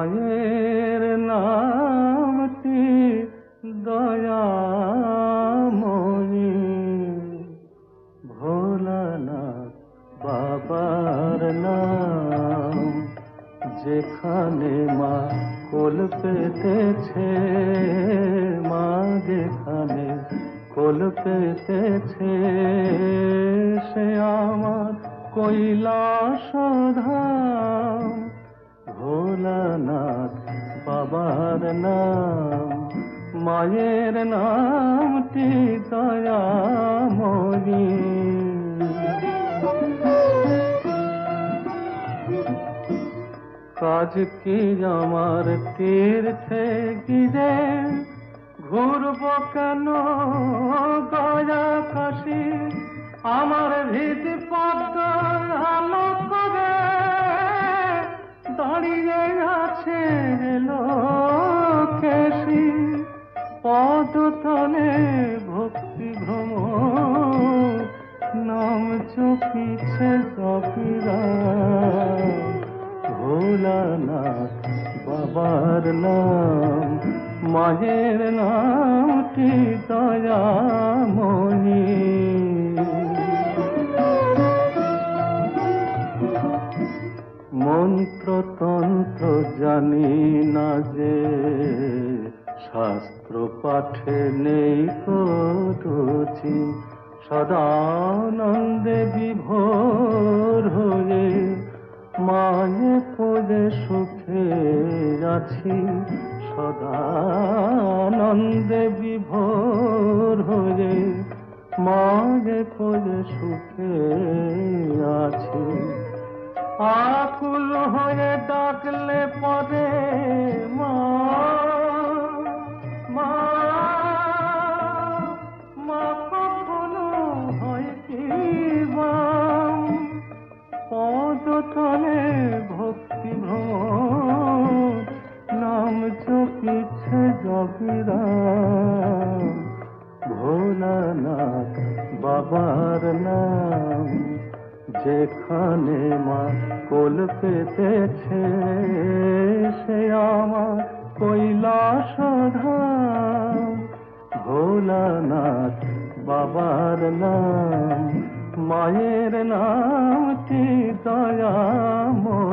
মায়ের নামটি দয়াময়ী, ভোলানাথ বাবার নাম। যেখানে মা কোল পেতেছে, মা যেখানে কোল পেতেছে, সে আমার কৈলাস ধাম। ভোলানাথ বাবার নাম, মায়ের নামটি দয়াময়ী। কাজ কি আমার তীর্থে গিরে, ঘুরব কেন গয়া কাশী? আমার হৃদ পদ্ম আলো করে দাঁড়িয়ে আছে লোকেশী। পদতলে ভক্তি ভ্রমর, নাম জপিছে জপিরা। ভোলানাথ বাবার নাম, মায়ের নামটি দয়াময়ী। মন্ত্রতন্ত্র জানি না যে, শাস্ত্র পাঠে নেই রুচি। সদানন্দে বিভোর হয়ে মায়ে পদে সুখে আছি। সদানন্দে বিভোর হয়ে মায়ে পদে সুখে আছি। আকুল হয়ে ডাকলে পরে মা, মা, মা কখনো হয় কি বাম। পদতলে ভক্তি ভ্রমর, নাম জপিছে জপিরাম। ভোলানাথ বাবার নাম, যেখানে মা কোল পেতেছে, সে আমার কৈলাস ধাম। ভোলানাথ বাবার নাম, মায়ের নামটি দয়াময়ী।